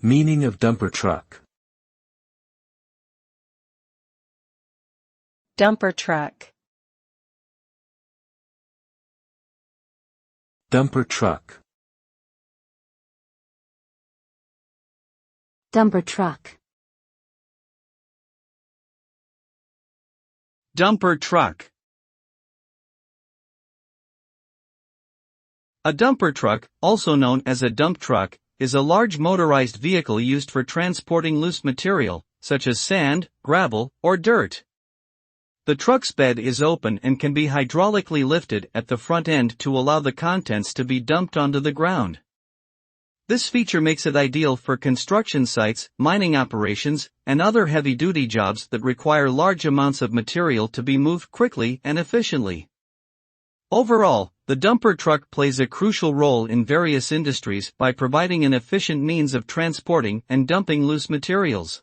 Meaning of dumper truck. Dumper truck. Dumper truck. Dumper truck. Dumper truck. A dumper truck, also known as a dump truck, is a large motorized vehicle used for transporting loose material, such as sand, gravel, or dirt. The truck's bed is open and can be hydraulically lifted at the front end to allow the contents to be dumped onto the ground. This feature makes it ideal for construction sites, mining operations, and other heavy-duty jobs that require large amounts of material to be moved quickly and efficiently. Overall, the dumper truck plays a crucial role in various industries by providing an efficient means of transporting and dumping loose materials.